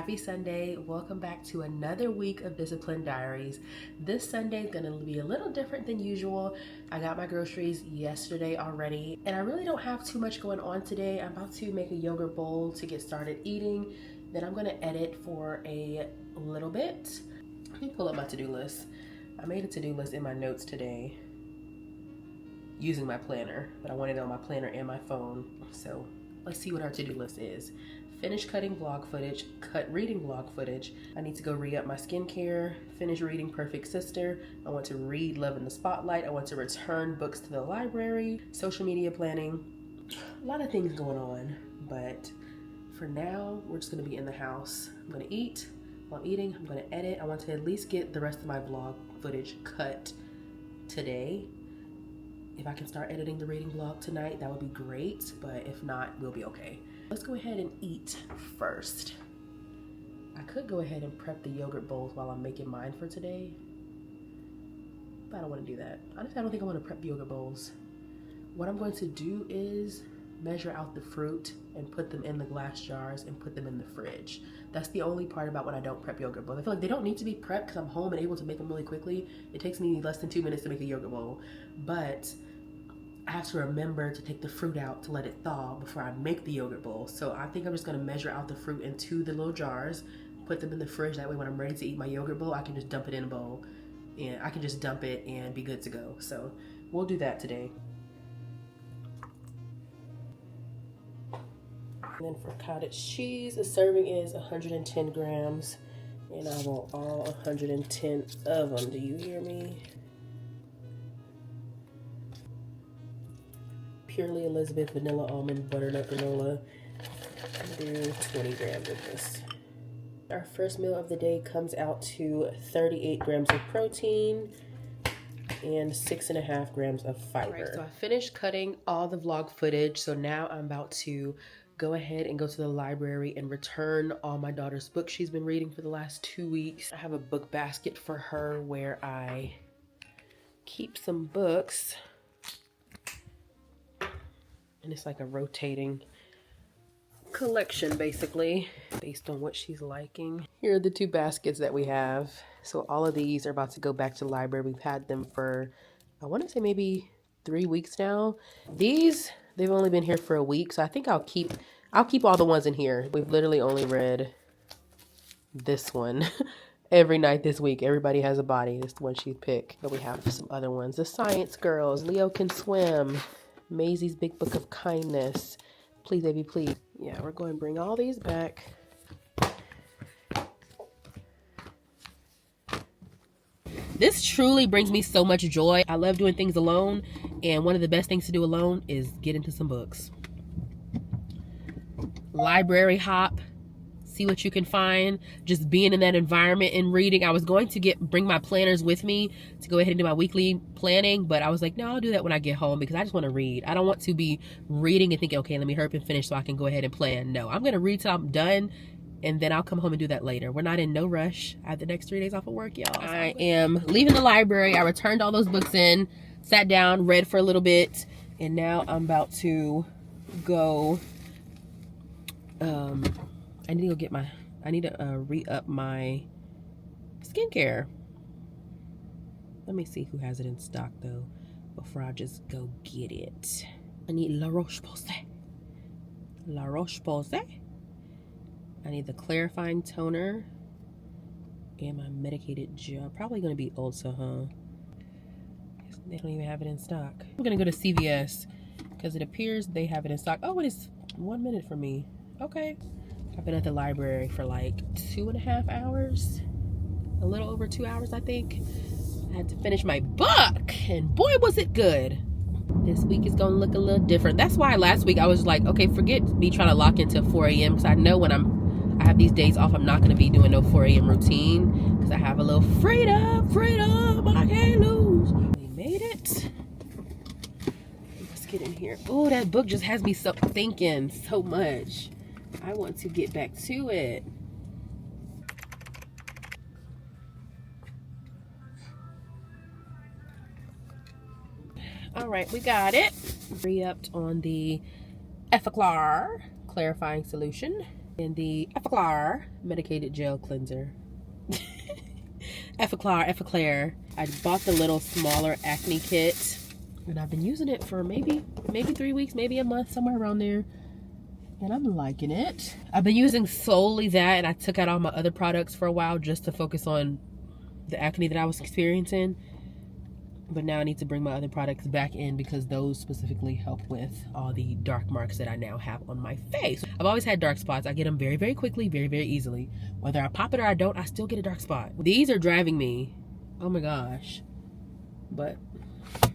Happy Sunday. Welcome back to another week of Discipline Diaries. This Sunday is gonna be a little different than usual. I got my groceries yesterday already, and I really don't have too much going on today. I'm about to make a yogurt bowl to get started eating. Then I'm gonna edit for a little bit. Let me pull up my to-do list. I made a to-do list in my notes today using my planner, but I wanted it on my planner and my phone. So let's see what our to-do list is. Finish cutting vlog footage, cut reading vlog footage. I need to go re-up my skincare, finish reading Perfect Sister. I want to read Love in the Spotlight. I want to return books to the library, social media planning. A lot of things going on, but for now, we're just gonna be in the house. I'm gonna eat. While I'm eating, I'm gonna edit. I want to at least get the rest of my vlog footage cut today. If I can start editing the reading vlog tonight, that would be great, but if not, we'll be okay. Let's go ahead and eat first. I could go ahead and prep the yogurt bowls while I'm making mine for today, but I don't want to do that. Honestly, I don't think I want to prep yogurt bowls. What I'm going to do is measure out the fruit and put them in the glass jars and put them in the fridge. That's the only part about when I don't prep yogurt bowls. I feel like they don't need to be prepped because I'm home and able to make them really quickly. It takes me less than 2 minutes to make a yogurt bowl, but I have to remember to take the fruit out to let it thaw before I make the yogurt bowl. So I think I'm just gonna measure out the fruit into the little jars, put them in the fridge. That way when I'm ready to eat my yogurt bowl, I can just dump it in a bowl and I can just dump it and be good to go. So we'll do that today. And then for cottage cheese, the serving is 110 grams and I want all 110 of them. Do you hear me? Purely Elizabeth vanilla almond butternut granola. Do 20 grams of this. Our first meal of the day comes out to 38 grams of protein and 6.5 grams of fiber. All right, so I finished cutting all the vlog footage, so now I'm about to go ahead and go to the library and return all my daughter's books she's been reading for the last 2 weeks. I have a book basket for her where I keep some books. And it's like a rotating collection, basically, based on what she's liking. Here are the 2 baskets that we have. So all of these are about to go back to the library. We've had them for, I want to say maybe 3 weeks now. These, they've only been here for a week, so I think I'll keep all the ones in here. We've literally only read this one every night this week. Everybody Has a Body. This is the one she picked. But we have some other ones. The Science Girls, Leo Can Swim, Maisie's Big Book of Kindness, Please Baby Please. Yeah, we're going to bring all these back. This truly brings me so much joy. I love doing things alone, and one of the best things to do alone is get into some books. Library hop, see what you can find, just being in that environment and reading. I was going to bring my planners with me to go ahead and do my weekly planning, but I was like, no, I'll do that when I get home because I just want to read. I don't want to be reading and thinking, okay, let me hurry up and finish so I can go ahead and plan. No, I'm going to read till I'm done and then I'll come home and do that later. We're not in no rush. I have the next 3 days off of work, y'all. I am leaving the library. I returned all those books in, sat down, read for a little bit, and now I'm about to go I need to go get I need to re-up my skincare. Let me see who has it in stock though before I just go get it. I need La Roche-Posay. La Roche-Posay. I need the clarifying toner and my medicated gel. Probably going to be Ulta, huh? They don't even have it in stock. I'm going to go to CVS because it appears they have it in stock. Oh, it is 1 minute for me. Okay. I've been at the library for like 2.5 hours. A little over 2 hours, I think. I had to finish my book, and boy, was it good. This week is going to look a little different. That's why last week I was like, okay, forget me trying to lock into 4 a.m. because I know when I have these days off, I'm not going to be doing no 4 a.m. routine because I have a little freedom, I can't lose. We made it. Let's get in here. Oh, that book just has me thinking so much. I want to get back to it. All right, we got it. Re-upped on the Effaclar clarifying solution. And the Effaclar medicated gel cleanser. Effaclar. I bought the little smaller acne kit, and I've been using it for maybe 3 weeks, maybe a month, somewhere around there. And I'm liking it. I've been using solely that, and I took out all my other products for a while just to focus on the acne that I was experiencing. But now I need to bring my other products back in because those specifically help with all the dark marks that I now have on my face. I've always had dark spots. I get them very, very quickly, very, very easily. Whether I pop it or I don't, I still get a dark spot. These are driving me. Oh my gosh. But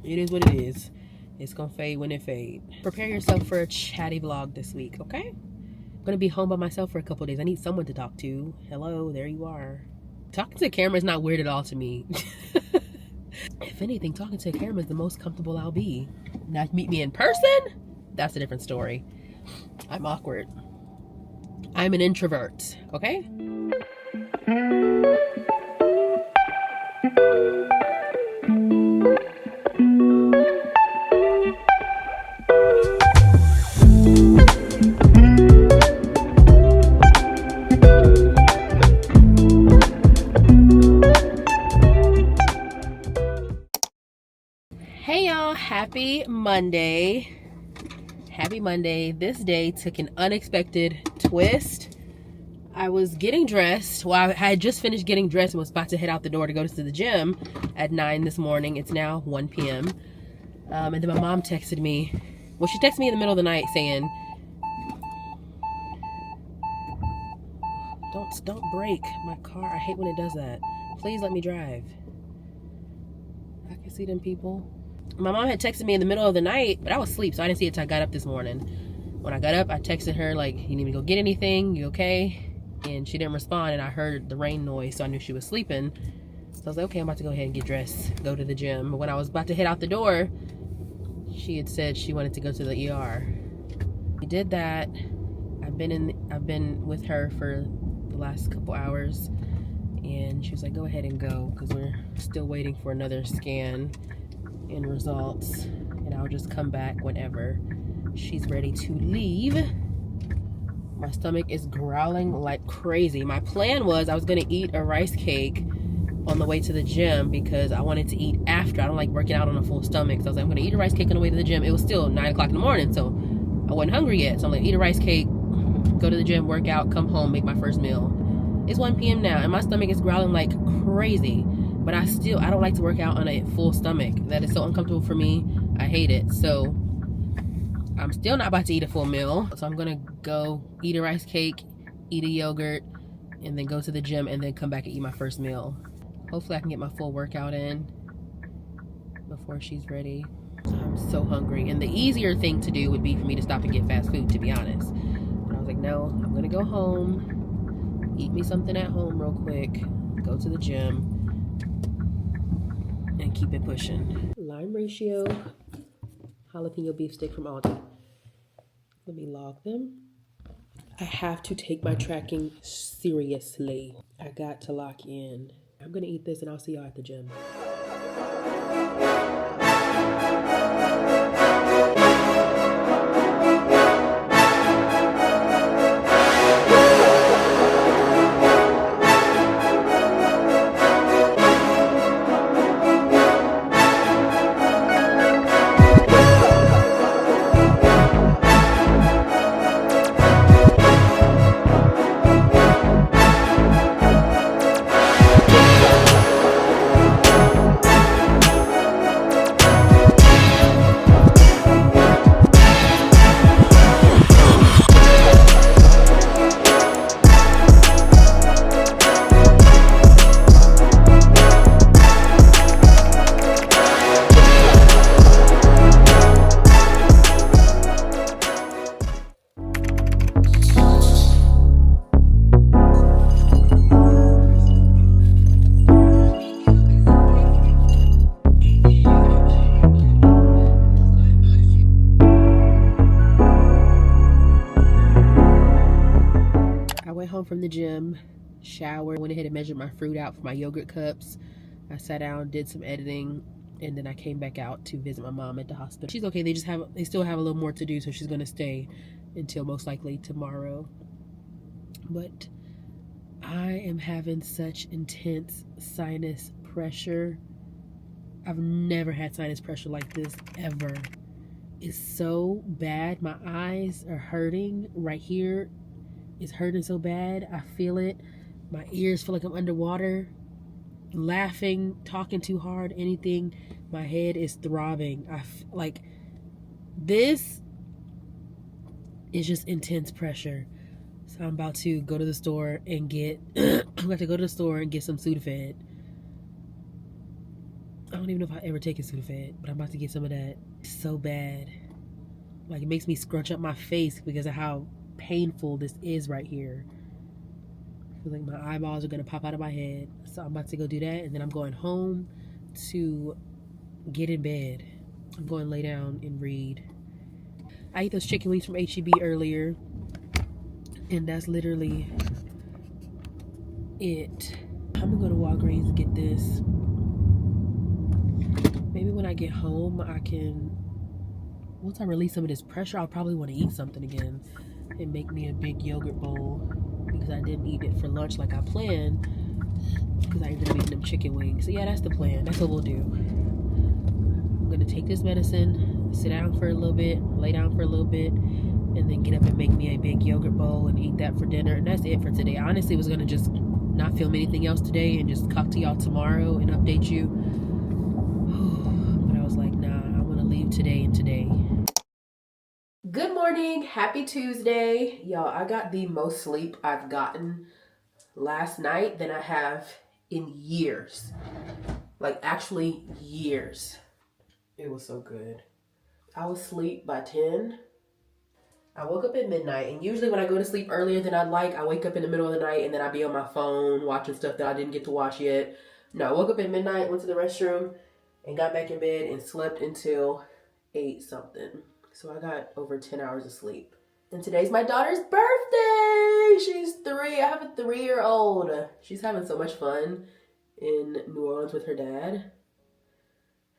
it is what it is. It's gonna fade when it fades. Prepare yourself for a chatty vlog this week, okay? I'm gonna be home by myself for a couple days. I need someone to talk to. Hello, there you are. Talking to the camera is not weird at all to me. If anything, talking to a camera is the most comfortable I'll be. Now, meet me in person, that's a different story. I'm awkward. I'm an introvert, okay? Hey y'all, happy Monday. Happy Monday. This day took an unexpected twist. I was getting dressed. Well, I had just finished getting dressed and was about to head out the door to go to the gym at 9 this morning. It's now 1 p.m. And then my mom texted me. Well, she texted me in the middle of the night saying, don't break my car. I hate when it does that. Please let me drive. I can see them people. My mom had texted me in the middle of the night, but I was asleep, so I didn't see it until I got up this morning. When I got up, I texted her, like, you need me to go get anything? You okay? And she didn't respond, and I heard the rain noise, so I knew she was sleeping. So I was like, okay, I'm about to go ahead and get dressed, go to the gym. But when I was about to head out the door, she had said she wanted to go to the ER. We did that. I've been with her for the last couple hours, and she was like, go ahead and go, because we're still waiting for another scan and results, and I'll just come back whenever she's ready to leave. My stomach is growling like crazy. My plan was I was gonna eat a rice cake on the way to the gym because I wanted to eat after. I don't like working out on a full stomach, so I was like, I'm gonna eat a rice cake on the way to the gym. It was still 9 o'clock in the morning, so I wasn't hungry yet, so I'm like, eat a rice cake, go to the gym, work out, come home, make my first meal. It's 1 p.m. now, and my stomach is growling like crazy. But I don't like to work out on a full stomach. That is so uncomfortable for me. I hate it. So I'm still not about to eat a full meal. So I'm gonna go eat a rice cake, eat a yogurt, and then go to the gym and then come back and eat my first meal. Hopefully I can get my full workout in before she's ready. I'm so hungry. And the easier thing to do would be for me to stop and get fast food, to be honest. But I was like, no, I'm gonna go home, eat me something at home real quick, go to the gym, and keep it pushing. Lime ratio, jalapeno beef stick from Aldi. Let me log them. I have to take my tracking seriously. I got to lock in. I'm gonna eat this and I'll see y'all at the gym. From the gym, showered, went ahead and measured my fruit out for my yogurt cups. I sat down, did some editing, and then I came back out to visit my mom at the hospital. She's okay. They still have a little more to do, so she's gonna stay until most likely tomorrow. but I am having such intense sinus pressure. I've never had sinus pressure like this ever. It's so bad. My eyes are hurting right here. It's hurting so bad. I feel it. My ears feel like I'm underwater. Laughing, talking too hard, anything. My head is throbbing. Like this is just intense pressure. So I'm about to go to the store and get I'm about to go to the store and get some Sudafed. I don't even know if I ever taken Sudafed, but I'm about to get some of that. It's so bad. Like, it makes me scrunch up my face because of how painful this is right here. I feel like my eyeballs are gonna pop out of my head. So I'm about to go do that, and then I'm going home to get in bed. I'm going to lay down and read. I ate those chicken wings from H-E-B earlier, and that's literally it. I'm gonna go to Walgreens and get this. Maybe when I get home, once I release some of this pressure, I'll probably want to eat something again and make me a big yogurt bowl, because I didn't eat it for lunch like I planned, because I ended up eating them chicken wings. So yeah, that's the plan. That's what we'll do. I'm gonna take this medicine, sit down for a little bit, lay down for a little bit, and then get up and make me a big yogurt bowl and eat that for dinner. And that's it for today. I honestly was gonna just not film anything else today and just talk to y'all tomorrow and update you. But I was like, nah, I want to leave today and today. Good morning. Happy Tuesday. Y'all, I got the most sleep I've gotten last night than I have in years. Like, actually years. It was so good. I was asleep by 10. I woke up at midnight, and usually when I go to sleep earlier than I'd like, I wake up in the middle of the night and then I'd be on my phone watching stuff that I didn't get to watch yet. No, I woke up at midnight, went to the restroom, and got back in bed and slept until 8 something. So I got over 10 hours of sleep. And today's my daughter's birthday. She's 3. I have a 3-year-old. She's having so much fun in New Orleans with her dad.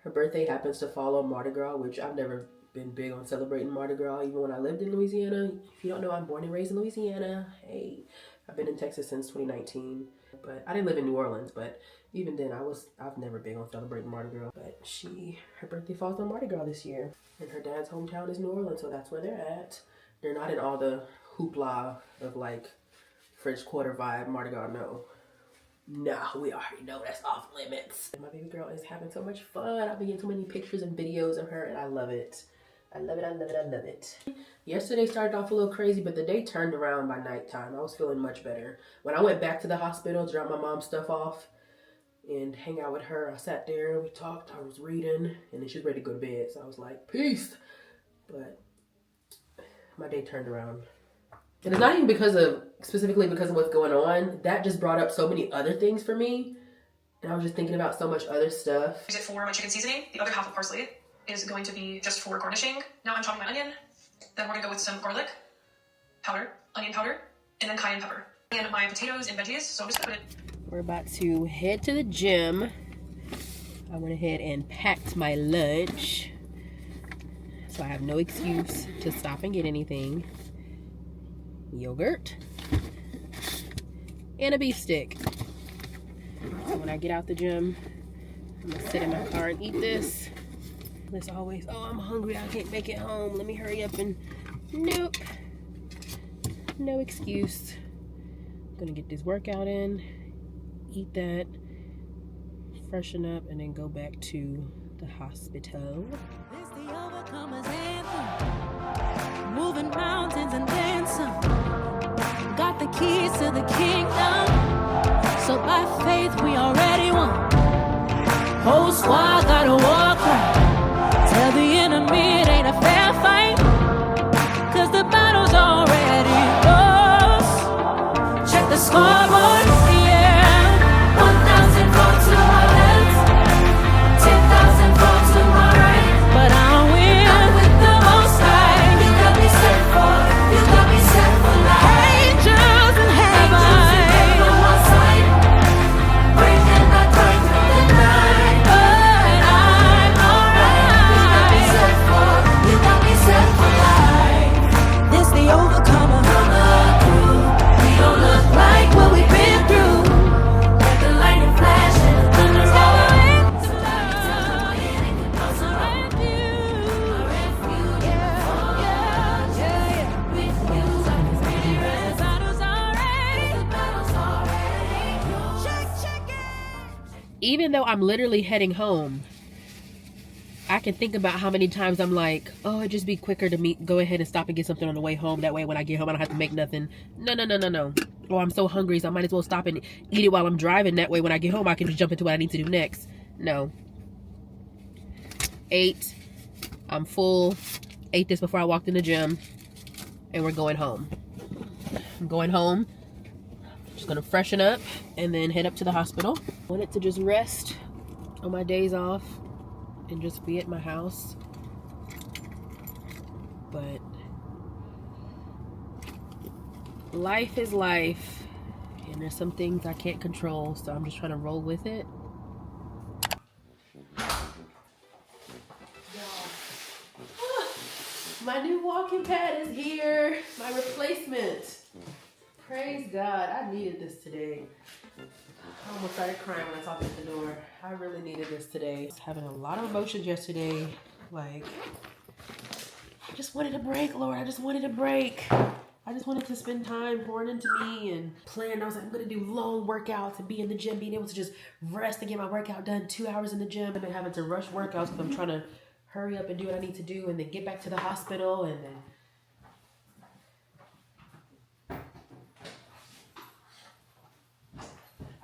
Her birthday happens to fall on Mardi Gras, which I've never been big on celebrating Mardi Gras, even when I lived in Louisiana. If you don't know, I'm born and raised in Louisiana. Hey, I've been in Texas since 2019. But I didn't live in New Orleans, but even then I've never been on celebrating Mardi Gras. But her birthday falls on Mardi Gras this year. And her dad's hometown is New Orleans, so that's where they're at. They're not in all the hoopla of like French Quarter vibe Mardi Gras, no. No, we already know that's off limits. My baby girl is having so much fun. I've been getting so many pictures and videos of her, and I love it. I love it, I love it, I love it. Yesterday started off a little crazy, but the day turned around by nighttime. I was feeling much better. When I went back to the hospital to drop my mom's stuff off and hang out with her, I sat there, we talked, I was reading, and then she was ready to go to bed. So I was like, peace. But my day turned around. And it's not even specifically because of what's going on. That just brought up so many other things for me. And I was just thinking about so much other stuff. Use it for my chicken seasoning. The other half of parsley is going to be just for garnishing. Now I'm chopping my onion. Then we're gonna go with some garlic powder, onion powder, and then cayenne pepper. And my potatoes and veggies, so I'm just gonna put it. We're about to head to the gym. I went ahead and packed my lunch, so I have no excuse to stop and get anything. Yogurt and a beef stick. So when I get out the gym, I'm gonna sit in my car and eat this. As always, oh, I'm hungry, I can't make it home. Let me hurry up and nope. No excuse. I'm gonna get this workout in, eat that, freshen up, and then go back to the hospital. This the overcomer's anthem. Moving mountains and dancing. Got the keys to the kingdom. So by faith we already won. Whole squad got a war cry. Tell the enemy it ain't a fair fight. Cause the battle's already lost. Check the scoreboard, yeah. 1,000 votes to my left, 10,000 votes to my right. But I'll win. I'm with the most high. You got me set for, you got me set for life. Angels in heaven on my side. Bringing the joy through the night. But even though I'm literally heading home, I can think about how many times I'm like, oh, it'd just be quicker to go ahead and stop and get something on the way home. That way when I get home, I don't have to make nothing. No. Or I'm so hungry, so I might as well stop and eat it while I'm driving. That way when I get home, I can just jump into what I need to do next. No. Ate. I'm full. Ate this before I walked in the gym. And we're going home. I'm going home. Just gonna freshen up and then head up to the hospital. I wanted to just rest on my days off and just be at my house, but life is life, and there's some things I can't control, so I'm just trying to roll with it. My new walking pad is here, my replacement. Praise God, I needed this today. I almost started crying when I saw it at the door. I really needed this today. I was having a lot of emotions yesterday. Like, I just wanted a break, Lord. I just wanted a break. I just wanted to spend time pouring into me and plan. I was like, I'm going to do long workouts and be in the gym, being able to just rest and get my workout done 2 hours in the gym. I've been having to rush workouts because I'm trying to hurry up and do what I need to do and then get back to the hospital and then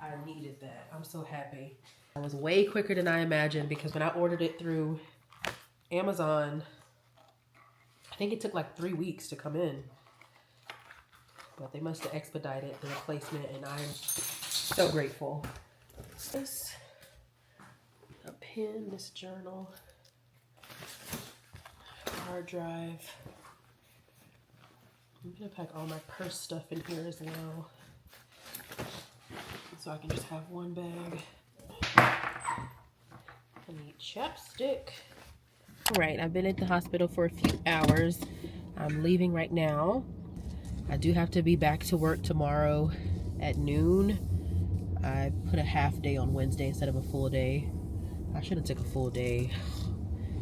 I needed that. I'm so happy. I was way quicker than I imagined because when I ordered it through Amazon, I think it took like 3 weeks to come in. But they must have expedited the replacement and I'm so grateful. This, a pen, this journal, hard drive. I'm gonna pack all my purse stuff in here as well, so I can just have one bag. I need chapstick. All right, I've been at the hospital for a few hours. I'm leaving right now. I do have to be back to work tomorrow at noon. I put a half day on Wednesday instead of a full day. I should have took a full day.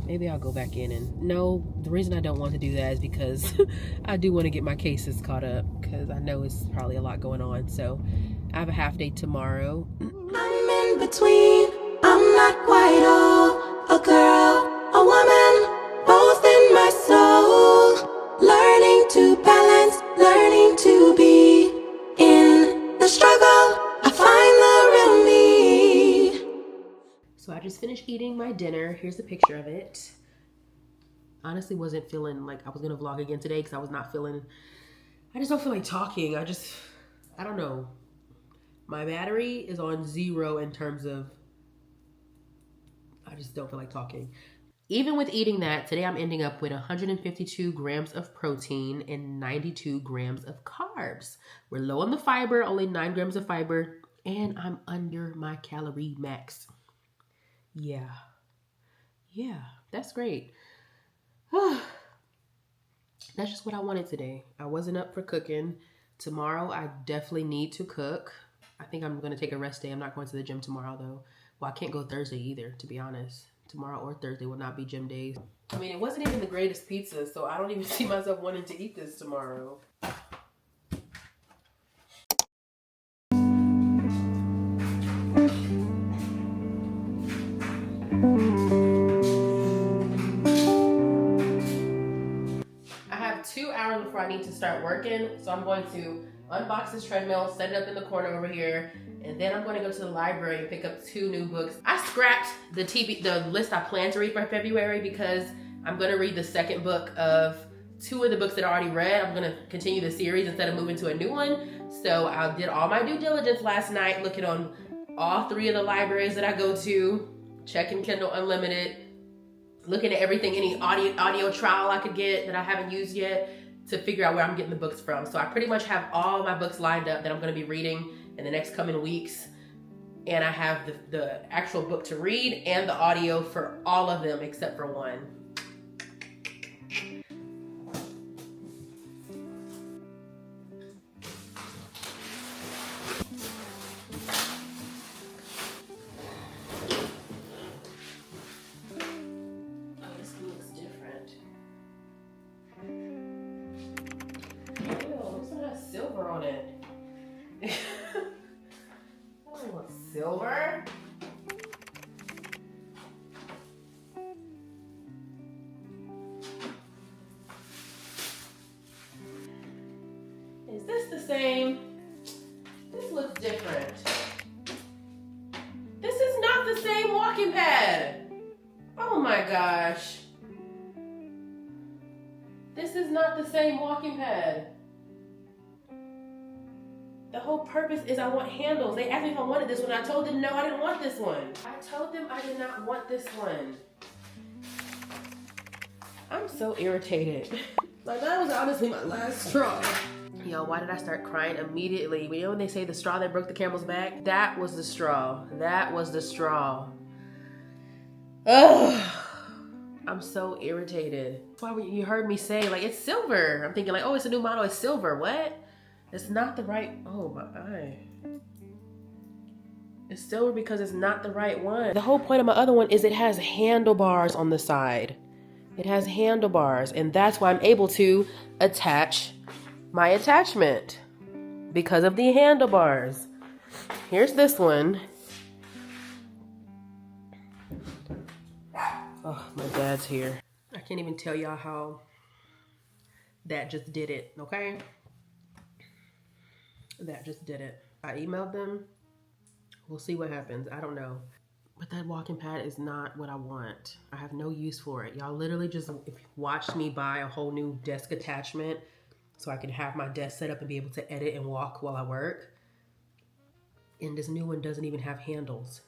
Maybe I'll go back in and no, the reason I don't want to do that is because I do want to get my cases caught up because I know it's probably a lot going on. So I have a half day tomorrow. I'm in between, I'm not quite all a girl, a woman, both in my soul. Learning to balance, learning to be in the struggle, I find the real me. So I just finished eating my dinner. Here's a picture of it. Honestly wasn't feeling like I was gonna vlog again today because I was not feeling, I just don't feel like talking. I don't know. My battery is on 0 in terms of, I just don't feel like talking. Even with eating that, today I'm ending up with 152 grams of protein and 92 grams of carbs. We're low on the fiber, only 9 grams of fiber, and I'm under my calorie max. Yeah, that's great. That's just what I wanted today. I wasn't up for cooking. Tomorrow, I definitely need to cook. I think I'm going to take a rest day. I'm not going to the gym tomorrow, though. Well, I can't go Thursday either, to be honest. Tomorrow or Thursday will not be gym days. I mean, it wasn't even the greatest pizza, so I don't even see myself wanting to eat this tomorrow. I have 2 hours before I need to start working, so I'm going to unbox this treadmill, set it up in the corner over here, and then I'm going to go to the library and pick up 2 new books. I scrapped the list I plan to read for February because I'm going to read the second book of 2 of the books that I already read. I'm going to continue the series instead of moving to a new one. So I did all my due diligence last night, looking on all 3 of the libraries that I go to, checking Kindle Unlimited, looking at everything, any audio trial I could get that I haven't used yet to figure out where I'm getting the books from. So I pretty much have all my books lined up that I'm going to be reading in the next coming weeks. And I have the actual book to read and the audio for all of them except for one. Oh, this looks different. Ew, this one has silver on it. I don't want silver. walking pad. Oh my gosh. This is not the same walking pad. The whole purpose is I want handles. They asked me if I wanted this one. I told them no, I didn't want this one. I told them I did not want this one. I'm so irritated. Like, that was honestly my last straw. Yo, why did I start crying immediately? You know when they say the straw that broke the camel's back? That was the straw. That was the straw. Ugh. I'm so irritated. Why you heard me say, like, it's silver. I'm thinking like, oh, it's a new model, it's silver. What? It's not the right, oh my eye. It's silver because it's not the right one. The whole point of my other one is it has handlebars on the side. It has handlebars, and that's why I'm able to attach my attachment because of the handlebars. Here's this one. Oh, my dad's here. I can't even tell y'all how that just did it, okay? That just did it. I emailed them. We'll see what happens. I don't know. But that walking pad is not what I want. I have no use for it. Y'all literally just watched me buy a whole new desk attachment so I can have my desk set up and be able to edit and walk while I work. And this new one doesn't even have handles.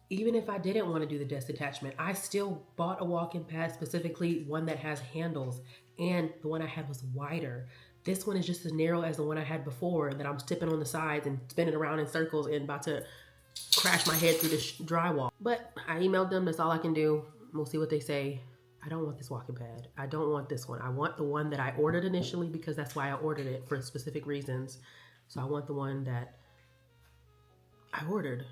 Even if I didn't want to do the desk attachment, I still bought a walking pad, specifically one that has handles, and the one I had was wider. This one is just as narrow as the one I had before that I'm tipping on the sides and spinning around in circles and about to crash my head through the drywall. But I emailed them, that's all I can do. We'll see what they say. I don't want this walking pad. I don't want this one. I want the one that I ordered initially because that's why I ordered it, for specific reasons. So I want the one that I ordered.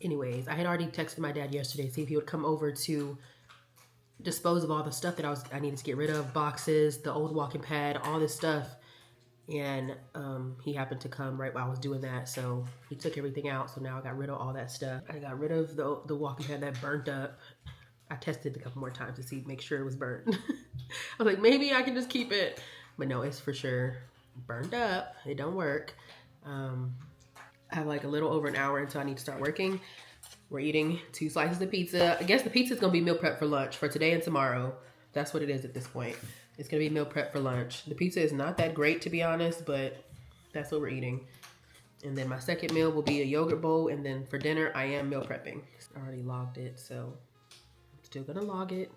Anyways, I had already texted my dad yesterday to see if he would come over to dispose of all the stuff that I needed to get rid of, boxes, the old walking pad, all this stuff. And he happened to come right while I was doing that, so he took everything out. So now I got rid of all that stuff. I got rid of the walking pad that burnt up. I tested it a couple more times to see, make sure it was burnt. I was like, maybe I can just keep it, but no, it's for sure burned up. It don't work. I have like a little over an hour until I need to start working. We're eating 2 slices of pizza. I guess the pizza is gonna be meal prep for lunch for today and tomorrow. That's what it is at this point. It's gonna be meal prep for lunch. The pizza is not that great, to be honest, but that's what we're eating. And then my second meal will be a yogurt bowl, and then for dinner, I am meal prepping. I already logged it, so I'm still gonna log it.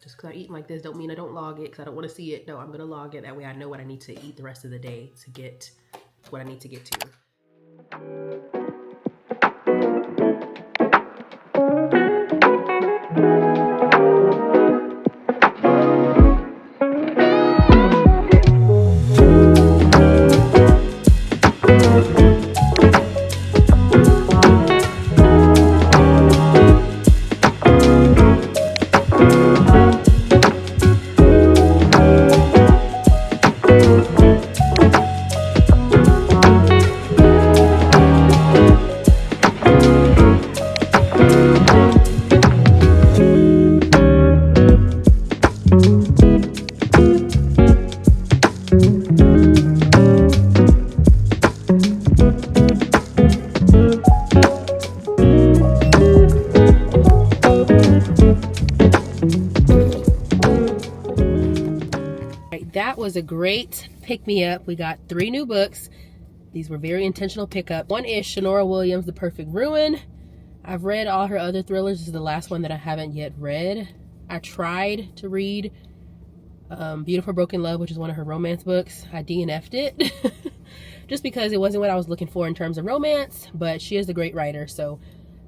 Just because I eat like this don't mean I don't log it because I don't want to see it. No, I'm gonna log it. That way I know what I need to eat the rest of the day to get to what I need to get to. That was a great pick-me-up. We got 3 new books. These were very intentional pickup. One is Shanora Williams' The Perfect Ruin. I've read all her other thrillers. This is the last one that I haven't yet read. I tried to read Beautiful Broken Love, which is one of her romance books. I DNF'd it just because it wasn't what I was looking for in terms of romance, but she is a great writer. So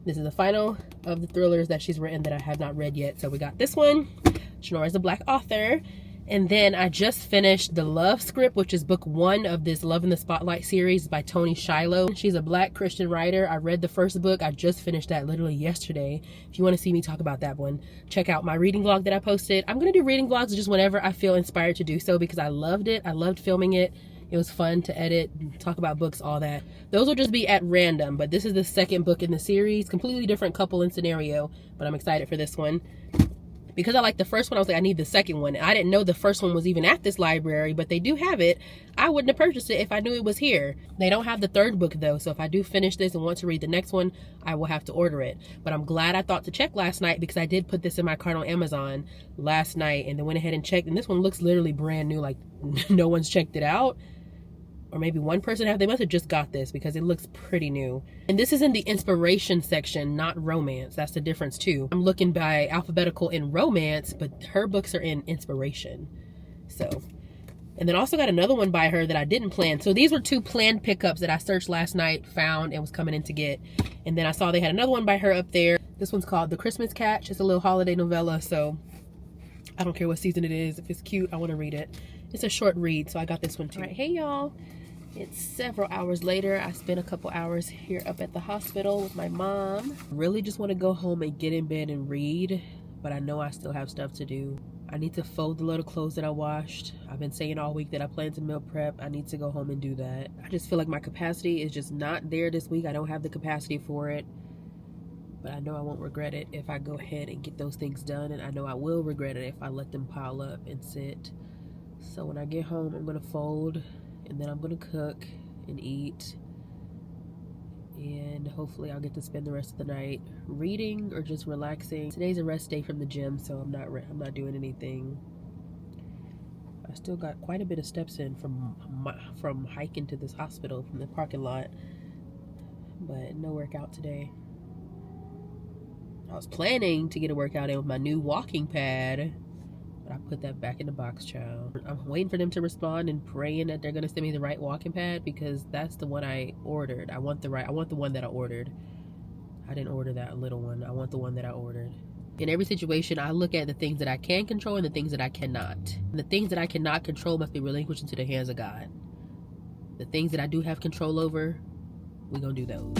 this is the final of the thrillers that she's written that I have not read yet. So we got this one. Shanora's a Black author. And then I just finished The Love Script, which is book 1 of this Love in the Spotlight series by Toni Shiloh. She's a Black Christian writer. I read the first book. I just finished that literally yesterday. If you want to see me talk about that one, check out my reading vlog that I posted. I'm going to do reading vlogs just whenever I feel inspired to do so because I loved it. I loved filming it. It was fun to edit, talk about books, all that. Those will just be at random, but this is the second book in the series. Completely different couple and scenario, but I'm excited for this one. because I like the first one, I was like, I need the second one. I didn't know the first one was even at this library, but they do have it. I wouldn't have purchased it if I knew it was here. They don't have the third book though, so if I do finish this and want to read the next one, I will have to order it. But I'm glad I thought to check last night, because I did put this in my cart on Amazon last night and then went ahead and checked, and this one looks literally brand new, like no one's checked it out. Or maybe one person have. They must have just got this because it looks pretty new. And this is in the inspiration section, not romance. That's the difference too. I'm looking by alphabetical in romance, but her books are in inspiration. So, and then also got another one by her that I didn't plan. So these were 2 planned pickups that I searched last night, found, and was coming in to get. And then I saw they had another one by her up there. This one's called The Christmas Catch. It's a little holiday novella, so I don't care what season it is. If it's cute, I want to read it. It's a short read, so I got this one too. All right, hey y'all. It's several hours later. I spent a couple hours here up at the hospital with my mom. Really just want to go home and get in bed and read, but I know I still have stuff to do. I need to fold the load of clothes that I washed. I've been saying all week that I plan to meal prep. I need to go home and do that. I just feel like my capacity is just not there this week. I don't have the capacity for it, but I know I won't regret it if I go ahead and get those things done, and I know I will regret it if I let them pile up and sit. So when I get home, I'm gonna fold, and then I'm gonna cook and eat, and hopefully I'll get to spend the rest of the night reading or just relaxing. Today's a rest day from the gym, so I'm not doing anything. I still got quite a bit of steps in from hiking to this hospital from the parking lot, but no workout today. I was planning to get a workout in with my new walking pad, but I put that back in the box, child. I'm waiting for them to respond and praying that they're gonna send me the right walking pad, because that's the one I ordered. I want the one that I ordered. I didn't order that little one. I want the one that I ordered. In every situation, I look at the things that I can control and the things that I cannot. And the things that I cannot control must be relinquished into the hands of God. The things that I do have control over, we're gonna do those.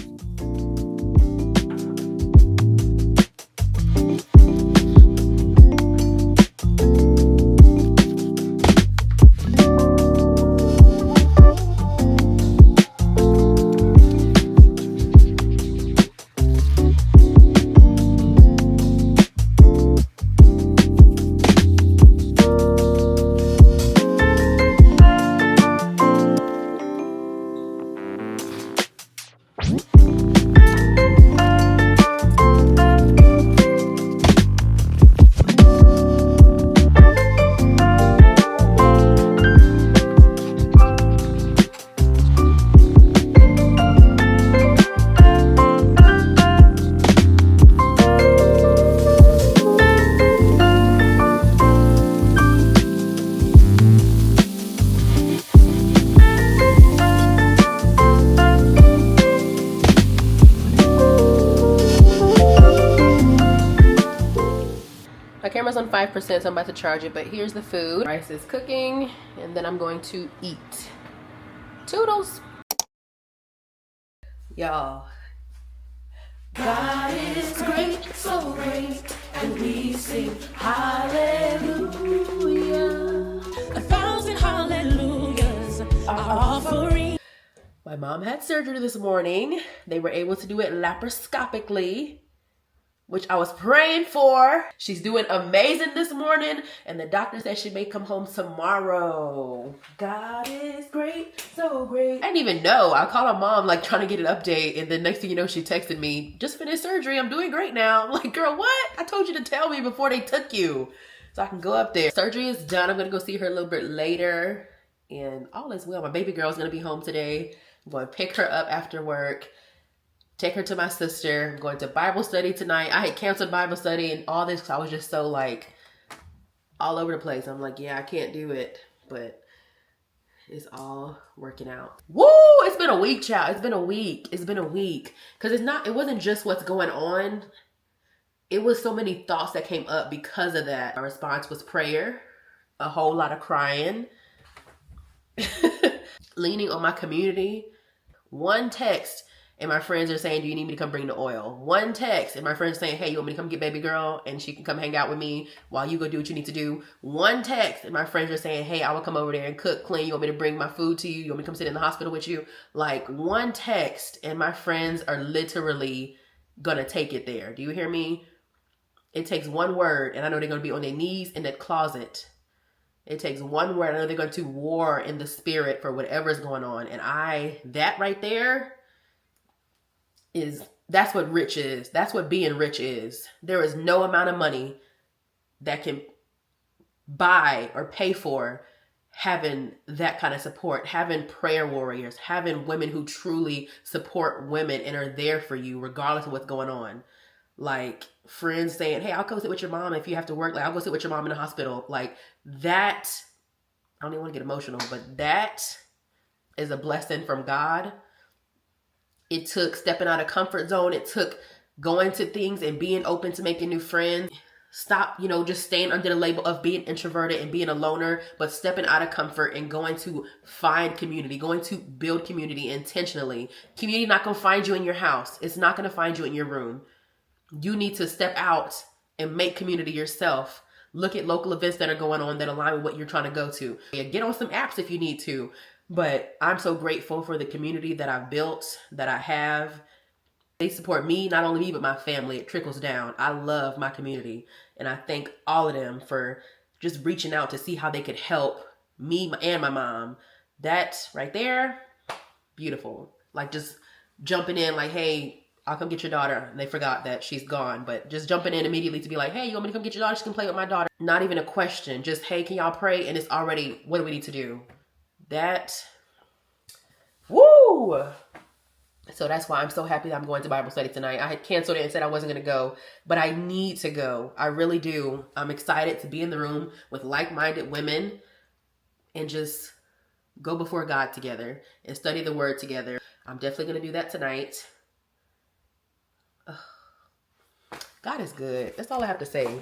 My camera's on 5%, so I'm about to charge it, but here's the food. Rice is cooking, and then I'm going to eat. Toodles! Y'all. God is great, so great, and we sing hallelujah. 1,000 hallelujahs are offering. My mom had surgery this morning. They were able to do it laparoscopically, which I was praying for. She's doing amazing this morning, and the doctor said she may come home tomorrow. God is great, so great. I didn't even know. I called my mom, like, trying to get an update, and then next thing you know, she texted me, just finished surgery, I'm doing great now. I'm like, girl, what? I told you to tell me before they took you, so I can go up there. Surgery is done. I'm gonna go see her a little bit later, and all is well. My baby girl's gonna be home today. I'm going to pick her up after work, take her to my sister. I'm going to Bible study tonight. I had canceled Bible study and all this because I was just so, like, all over the place. I'm like, yeah, I can't do it, but it's all working out. Woo! It's been a week, child. It's been a week. It's been a week. Because it wasn't just what's going on. It was so many thoughts that came up because of that. My response was prayer, a whole lot of crying, leaning on my community. One text and my friends are saying, do you need me to come bring the oil? One text and my friends saying, hey, you want me to come get baby girl and she can come hang out with me while you go do what you need to do? One text and my friends are saying, hey, I will come over there and cook, clean. You want me to bring my food to you? You want me to come sit in the hospital with you? Like, one text and my friends are literally gonna take it there. Do you hear me? It takes one word, and I know they're going to be on their knees in that closet. It takes one word. I know they're going to war in the spirit for whatever's going on. And that right there that's what rich is. That's what being rich is. There is no amount of money that can buy or pay for having that kind of support, having prayer warriors, having women who truly support women and are there for you regardless of what's going on. Like friends saying, hey, I'll go sit with your mom if you have to work. Like, I'll go sit with your mom in the hospital. Like that, I don't even want to get emotional, but that is a blessing from God. It took stepping out of comfort zone. It took going to things and being open to making new friends. Stop, just staying under the label of being introverted and being a loner, but stepping out of comfort and going to find community, going to build community intentionally. Community not going to find you in your house. It's not going to find you in your room. You need to step out and make community yourself. Look at local events that are going on that align with what you're trying to go to. Get on some apps if you need to. But I'm so grateful for the community that I've built, that I have. They support me, not only me, but my family. It trickles down. I love my community. And I thank all of them for just reaching out to see how they could help me and my mom. That right there, beautiful. Like just jumping in like, hey, I'll come get your daughter. And they forgot that she's gone. But just jumping in immediately to be like, hey, you want me to come get your daughter? She can play with my daughter. Not even a question. Just, hey, can y'all pray? And it's already, what do we need to do? That, woo! So that's why I'm so happy that I'm going to Bible study tonight. I had canceled it and said I wasn't going to go, but I need to go. I really do. I'm excited to be in the room with like-minded women and just go before God together and study the word together. I'm definitely going to do that tonight. God is good. That's all I have to say.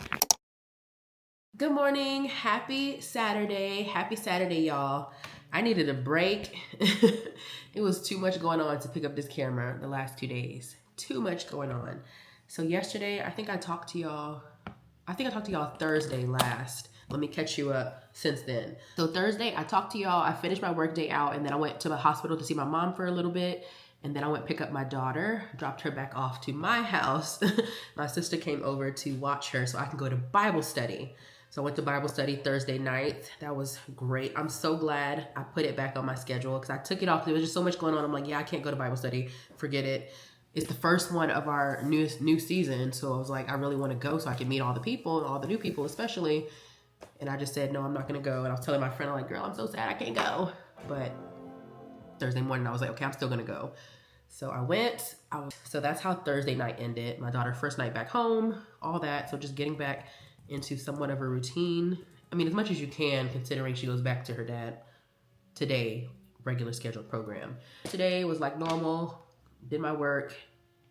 Good morning. Happy Saturday. Happy Saturday, y'all. I needed a break. It was too much going on to pick up this camera the last 2 days. Too much going on. So yesterday, I think I talked to y'all Thursday last. Let me catch you up since then. So Thursday, I talked to y'all. I finished my work day out, and then I went to the hospital to see my mom for a little bit. And then I went pick up my daughter, dropped her back off to my house. My sister came over to watch her so I can go to Bible study. So I went to Bible study Thursday night. That was great. I'm so glad I put it back on my schedule because I took it off. There was just so much going on. I'm like, yeah, I can't go to Bible study. Forget it. It's the first one of our new season. So I was like, I really want to go so I can meet all the people and all the new people especially. And I just said, no, I'm not going to go. And I was telling my friend, I'm like, girl, I'm so sad I can't go. But Thursday morning, I was like, okay, I'm still going to go. So I went. So that's how Thursday night ended. My daughter's first night back home, all that. So just getting back into somewhat of a routine. I mean, as much as you can, considering she goes back to her dad today, regular scheduled program. Today was like normal, did my work,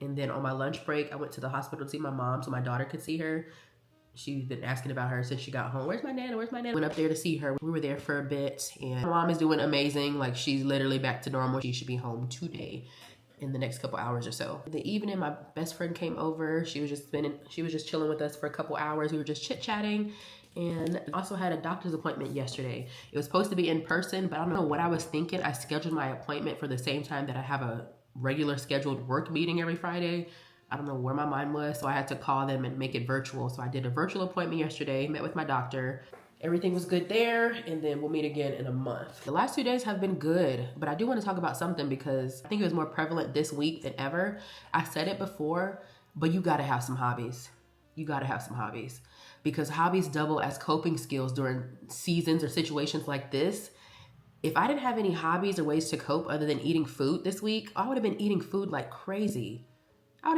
and then on my lunch break, I went to the hospital to see my mom so my daughter could see her. She's been asking about her since she got home. Where's my nana? Where's my nana? Went up there to see her. We were there for a bit, and my mom is doing amazing. Like, she's literally back to normal. She should be home today in the next couple hours or so. In the evening, my best friend came over. She was just chilling with us for a couple hours. We were just chit-chatting, and also had a doctor's appointment yesterday. It was supposed to be in person, but I don't know what I was thinking. I scheduled my appointment for the same time that I have a regular scheduled work meeting every Friday. I don't know where my mind was, so I had to call them and make it virtual. So I did a virtual appointment yesterday, met with my doctor. Everything was good there, and then we'll meet again in a month. The last 2 days have been good, but I do want to talk about something because I think it was more prevalent this week than ever. I said it before, but you gotta have some hobbies. You gotta have some hobbies because hobbies double as coping skills during seasons or situations like this. If I didn't have any hobbies or ways to cope other than eating food this week, I would have been eating food like crazy. I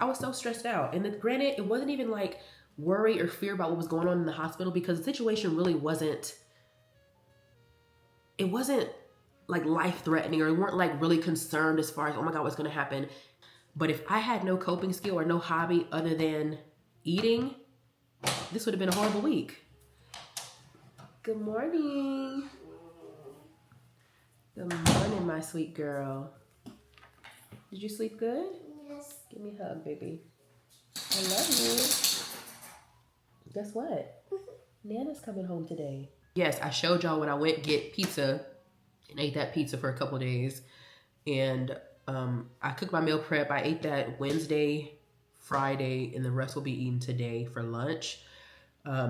was so stressed out. And granted, it wasn't even like worry or fear about what was going on in the hospital because the situation really wasn't like life-threatening, or we weren't like really concerned as far as, oh my God, what's going to happen. But if I had no coping skill or no hobby other than eating, this would have been a horrible week. Good morning. Good morning, my sweet girl. Did you sleep good? Yes. Give me a hug, baby. I love you. Guess what? Nana's coming home today. Yes, I showed y'all when I went get pizza and ate that pizza for a couple days. And I cooked my meal prep. I ate that Wednesday Friday, and the rest will be eaten today for lunch.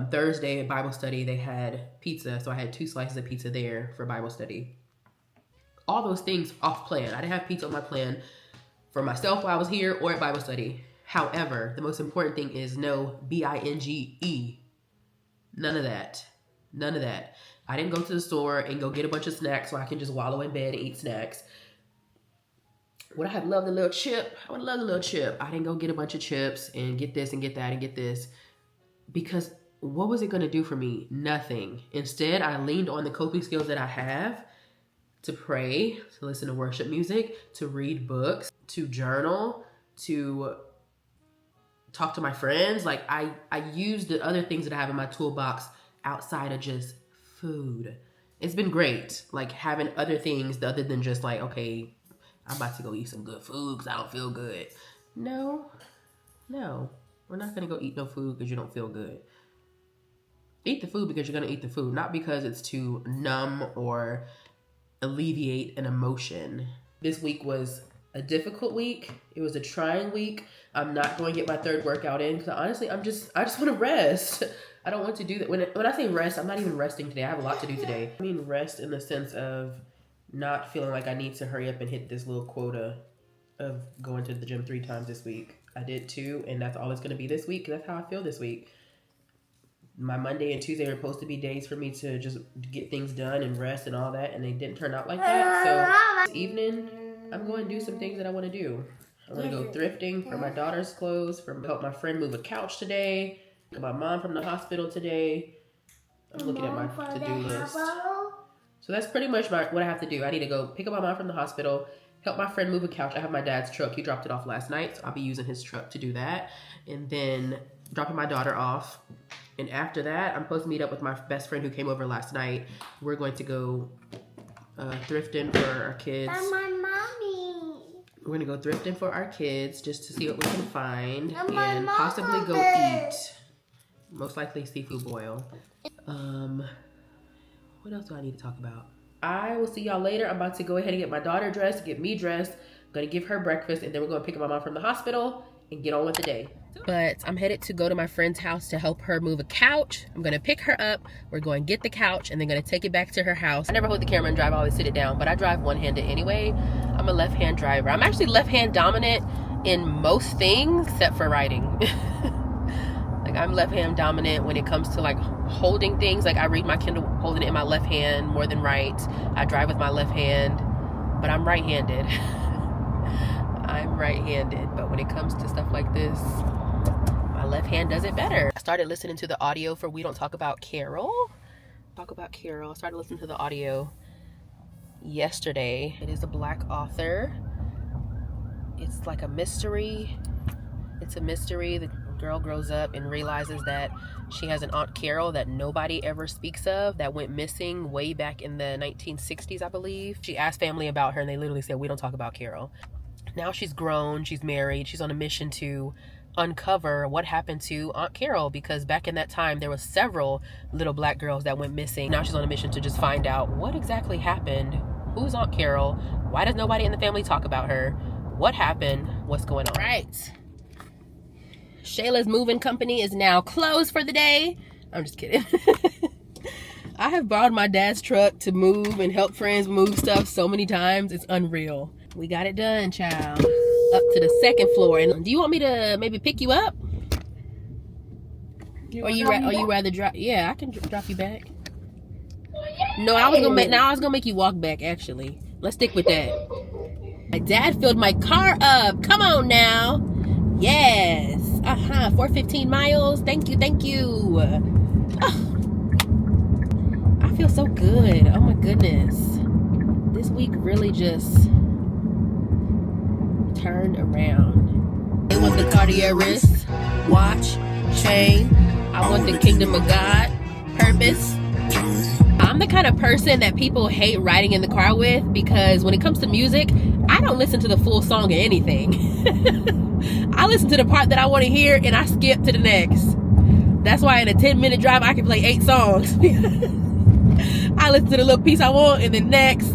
Thursday at Bible study, they had pizza, so I had 2 slices of pizza there for Bible study. All those things off plan. I didn't have pizza on my plan for myself while I was here or at Bible study. However, the most important thing is no binge. None of that. None of that. I didn't go to the store and go get a bunch of snacks so I can just wallow in bed and eat snacks. Would I have loved a little chip? I would love a little chip. I didn't go get a bunch of chips and get this and get that and get this. Because what was it going to do for me? Nothing. Instead, I leaned on the coping skills that I have to pray, to listen to worship music, to read books, to journal, to talk to my friends. Like I use the other things that I have in my toolbox outside of just food. It's been great, like having other things other than just like, okay, I'm about to go eat some good food because I don't feel good. No, we're not going to go eat no food because you don't feel good. Eat the food because you're going to eat the food, not because it's to numb or alleviate an emotion. This week was a difficult week. It was a trying week. I'm not going to get my 3rd workout in because honestly, I just want to rest. I don't want to do that. When I say rest, I'm not even resting today. I have a lot to do today. I mean rest in the sense of not feeling like I need to hurry up and hit this little quota of going to the gym 3 times this week. I did 2, and that's all it's going to be this week. That's how I feel this week. My Monday and Tuesday were supposed to be days for me to just get things done and rest and all that, and they didn't turn out like that. So this evening, I'm going to do some things that I want to do. I'm going to go thrifting for my daughter's clothes, help my friend move a couch today, pick my mom from the hospital today. I'm looking at my to-do list. So that's pretty much what I have to do. I need to go pick up my mom from the hospital, help my friend move a couch. I have my dad's truck. He dropped it off last night, so I'll be using his truck to do that. And then dropping my daughter off. And after that, I'm supposed to meet up with my best friend who came over last night. We're going to go thrifting for our kids. That's my mommy. We're going to go thrifting for our kids just to see what we can find. And possibly go eat. Most likely seafood boil. What else do I need to talk about? I will see y'all later. I'm about to go ahead and get my daughter dressed, get me dressed. I'm going to give her breakfast, and then we're going to pick up my mom from the hospital and get on with the day. But I'm headed to go to my friend's house to help her move a couch. I'm going to pick her up. We're going to get the couch, and then going to take it back to her house. I never hold the camera and drive. I always sit it down, but I drive one-handed anyway. I'm a left-hand driver. I'm actually left-hand dominant in most things except for writing. Like I'm left-hand dominant when it comes to like holding things. Like I read my Kindle holding it in my left hand more than right. I drive with my left hand, but I'm right-handed. I'm right-handed, but when it comes to stuff like this, my left hand does it better. I started listening to the audio for We Don't Talk About Carol. I started listening to the audio yesterday. It is a Black author. It's like a mystery. It's a mystery. The girl grows up and realizes that she has an Aunt Carol that nobody ever speaks of, that went missing way back in the 1960s, I believe. She asked family about her, and they literally said, "We don't talk about Carol." Now she's grown, she's married, she's on a mission to uncover what happened to Aunt Carol, because back in that time there was several little Black girls that went missing. Now she's on a mission to just find out what exactly happened. Who's Aunt Carol? Why does nobody in the family talk about her? What happened? What's going on? Right. Shayla's moving company is now closed for the day. I'm just kidding. I have borrowed my dad's truck to move and help friends move stuff so many times. It's unreal. We got it done, child. Up to the 2nd floor. And do you want me to maybe pick you up? Or you rather drop? Yeah, I can drop you back. No, I was gonna make you walk back. Actually, let's stick with that. My dad filled my car up. Come on now. Yes. 415 miles. Thank you. Oh, I feel so good. Oh my goodness. This week really just turned around. They want the Cartier wrist, watch, chain. I want the kingdom of God, purpose. I'm the kind of person that people hate riding in the car with, because when it comes to music, I don't listen to the full song of anything. I listen to the part that I want to hear and I skip to the next. That's why in a 10-minute drive I can play 8 songs. I listen to the little piece I want and then next.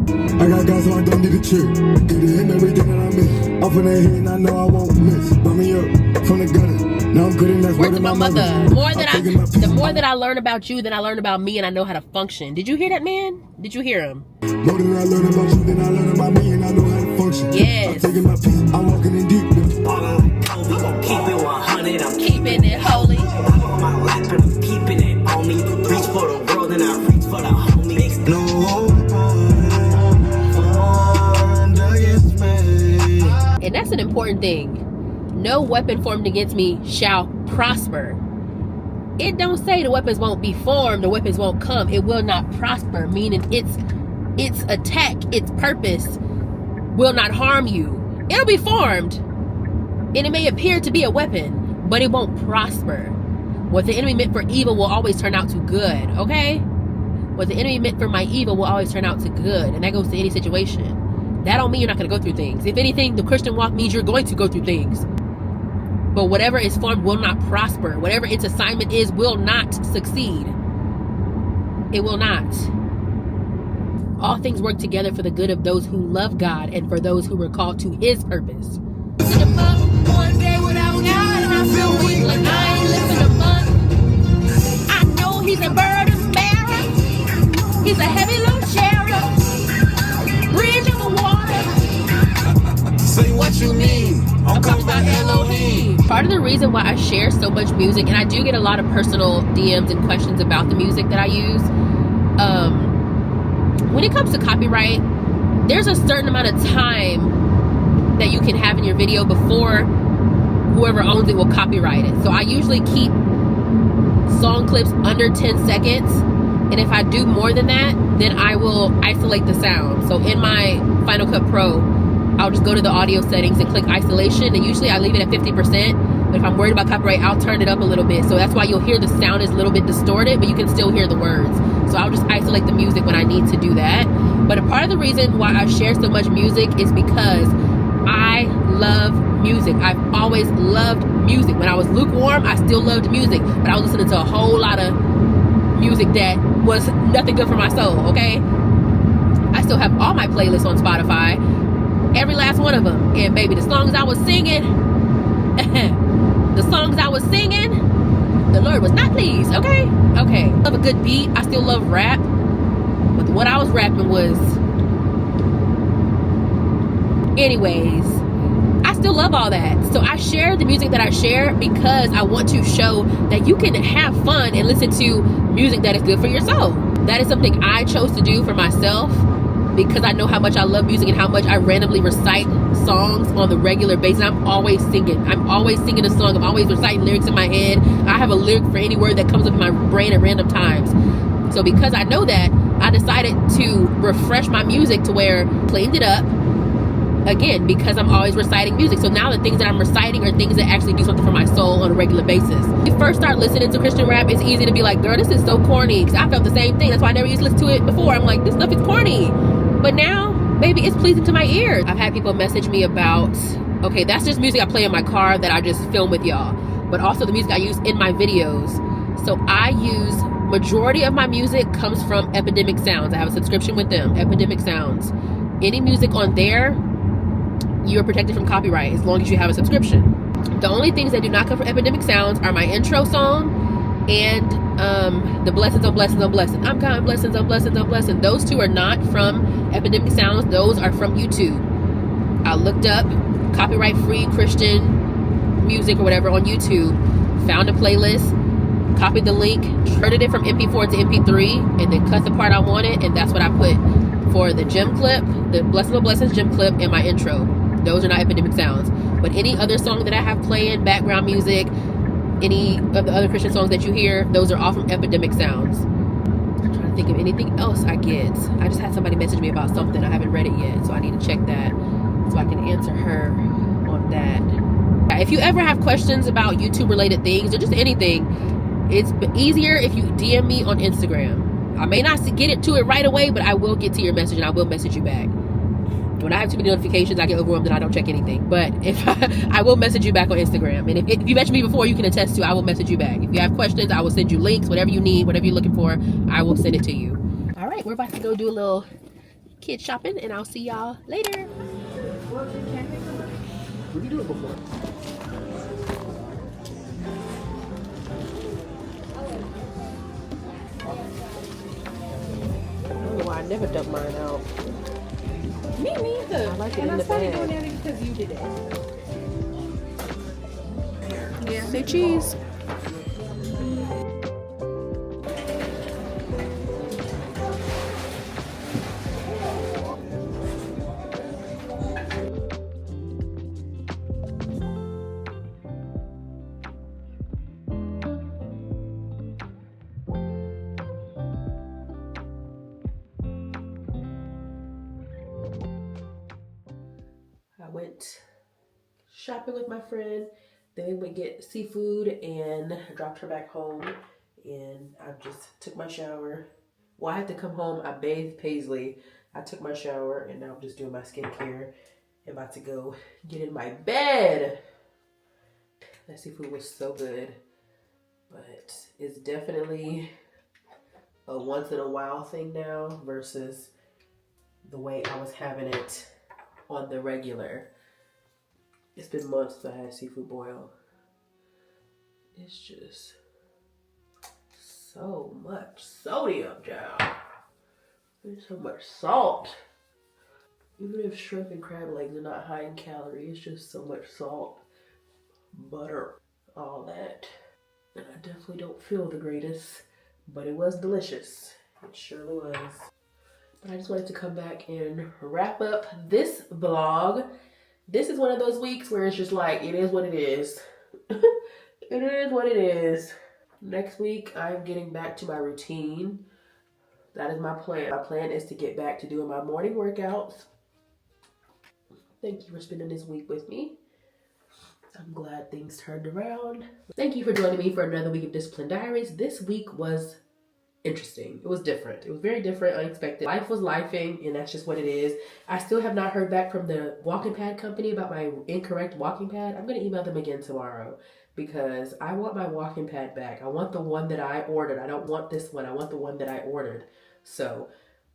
I got God, so I don't need a trick. Get it in everything that I miss. Off in the head, and I know I won't miss. Brought me up from the gutter. Now I'm good and that's Word to my mother. The more that I learn about you, then I learn about me, and I know how to function. Did you hear that, man? Did you hear him? More than I learn about you, then I learn about me, and I know how to function. Yes. I'm taking my piece. I'm walking in deep. We gon' keep it 100. I'm Keeping it holy. I'm on my lap and I'm keeping it on me. Reach for the world and I reach for the homies. No hope formed against me. And that's an important thing. No weapon formed against me shall prosper. It don't say the weapons won't be formed, the weapons won't come. It will not prosper, meaning its attack, its purpose will not harm you. It'll be formed, and it may appear to be a weapon, but it won't prosper. What the enemy meant for evil will always turn out to good, okay? What the enemy meant for my evil will always turn out to good, and that goes to any situation. That don't mean you're not going to go through things. If anything, the Christian walk means you're going to go through things. But whatever is formed will not prosper. Whatever its assignment is will not succeed. It will not. All things work together for the good of those who love God and for those who were called to his purpose. One day without God and I feel weak like I ain't living a month. I know he's a burden bearer. He's a heavy load sharer. Bridge over water. Say what you mean. I'm coming about Elohim. Part of the reason why I share so much music, and I do get a lot of personal DMs and questions about the music that I use, when it comes to copyright, there's a certain amount of time that you can have in your video before whoever owns it will copyright it. So I usually keep song clips under 10 seconds, and if I do more than that, then I will isolate the sound. So in my Final Cut Pro, I'll just go to the audio settings and click isolation, and usually I leave it at 50%, but if I'm worried about copyright, I'll turn it up a little bit. So that's why you'll hear the sound is a little bit distorted, but you can still hear the words. So I'll just isolate the music when I need to do that. But a part of the reason why I share so much music is because I love music. I've always loved music. When I was lukewarm, I still loved music, but I was listening to a whole lot of music that was nothing good for my soul, okay? I still have all my playlists on Spotify, every last one of them. And baby, the songs I was singing, the Lord was not pleased, okay? Okay, love a good beat. I still love rap, but what I was rapping was... Anyways, I still love all that. So I share the music that I share because I want to show that you can have fun and listen to music that is good for your soul. That is something I chose to do for myself because I know how much I love music and how much I randomly recite songs on the regular basis. I'm always singing. I'm always singing a song. I'm always reciting lyrics in my head. I have a lyric for any word that comes up in my brain at random times. So because I know that, I decided to refresh my music to where I cleaned it up. Again, because I'm always reciting music. So now the things that I'm reciting are things that actually do something for my soul on a regular basis. When you first start listening to Christian rap, it's easy to be like, girl, this is so corny. Because I felt the same thing. That's why I never used to listen to it before. I'm like, this stuff is corny. But now, baby, it's pleasing to my ears. I've had people message me about, okay, that's just music I play in my car that I just film with y'all. But also the music I use in my videos. So I use, majority of my music comes from Epidemic Sounds. I have a subscription with them, Epidemic Sounds. Any music on there, you're protected from copyright as long as you have a subscription. The only things that do not come from Epidemic Sounds are my intro song and the blessings on blessings on blessings. I'm counting blessings on blessings on blessings. Those two are not from Epidemic Sounds. Those are from YouTube. I looked up copyright free Christian music or whatever on YouTube, found a playlist, copied the link, converted it from MP4 to MP3, and then cut the part I wanted, and that's what I put for the gym clip, the Blessings on Blessings gym clip, and my intro. Those are not Epidemic Sounds. But any other song that I have playing, background music, any of the other Christian songs that you hear, those are all from Epidemic Sounds. I'm trying to think of anything else I get. I just had somebody message me about something. I haven't read it yet, so I need to check that so I can answer her on that. If you ever have questions about YouTube related things or just anything, it's easier if you DM me on Instagram. I may not get it to it right away, but I will get to your message and I will message you back. When I have too many notifications, I get overwhelmed and I don't check anything. But if I will message you back on Instagram. And if you mentioned me before, you can attest to, I will message you back. If you have questions, I will send you links, whatever you need, whatever you're looking for, I will send it to you. All right, we're about to go do a little kid shopping, and I'll see y'all later. What you doing before? I don't know why I never dump mine out. Me neither. I like it and in I the started bag. doing that because you did it. Yeah. Say cheese. I went shopping with my friend, then we went get seafood and dropped her back home, and I just took my shower. Well, I had to come home. I bathed Paisley. I took my shower, and now I'm just doing my skincare and about to go get in my bed. That seafood was so good, but it's definitely a once in a while thing now versus the way I was having it on the regular. It's been months since I had seafood boil. It's just so much sodium, child. There's so much salt. Even if shrimp and crab legs are not high in calories, it's just so much salt, butter, all that. And I definitely don't feel the greatest, but it was delicious. It surely was. But I just wanted to come back and wrap up this vlog. This is one of those weeks where it's just like, it is what it is. It is what it is. Next week, I'm getting back to my routine. That is my plan. My plan is to get back to doing my morning workouts. Thank you for spending this week with me. I'm glad things turned around. Thank you for joining me for another week of Discipline Diaries. This week was interesting. It was different. It was very different, unexpected. Life was lifing, and that's just what it is. I still have not heard back from the walking pad company about my incorrect walking pad. I'm going to email them again tomorrow because I want my walking pad back. I want the one that I ordered. I don't want this one. I want the one that I ordered. So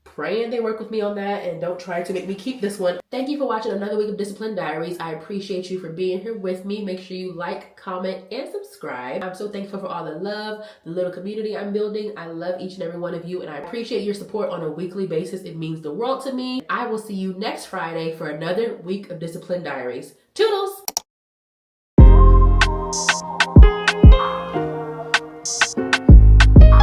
praying they work with me on that and don't try to make me keep this one. Thank you for watching another week of Discipline Diaries. I appreciate you for being here with me. Make sure you like, comment, and subscribe. I'm so thankful for all the love, the little community I'm building. I love each and every one of you, and I appreciate your support on a weekly basis. It means the world to me. I will see you next Friday for another week of Discipline Diaries. Toodles!